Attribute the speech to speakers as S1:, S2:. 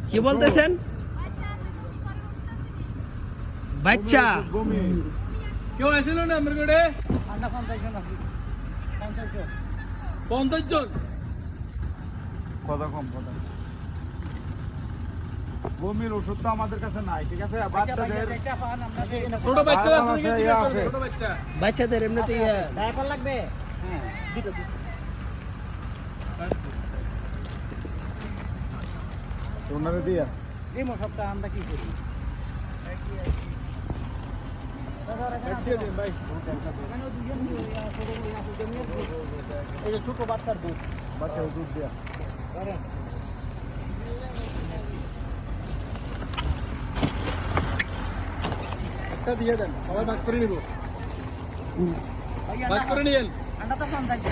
S1: কি বলতেছেন? বাচ্চা
S2: কেউ আসিল না আমার ঘরে? 50 জন।
S3: কথা কম কথা। বমির ওষুধ তো আমাদের কাছে নাই, ঠিক আছে? বাচ্চাদের
S2: ছোট বাচ্চা আছে নাকি?
S3: ইয়া আছে।
S2: ছোট বাচ্চা।
S1: বাচ্চাদের এমনিতে
S4: ডায়াপার লাগবে?
S2: হ্যাঁ।
S4: দুটো দিছি।
S3: ওনারে দিয়া
S4: এই মশাবটা আমরা কি করি?
S2: দিয়ে দিন ভাই।
S4: এই যে ছোট বাচ্চার দুধ।
S3: বাচ্চার দুধ দিয়া
S2: একটা দিয়ে দেন, সবাই ভাগ করে নিব। ভাগ করে নিয়েন।
S4: ঠান্ডা তো কম থাকবে।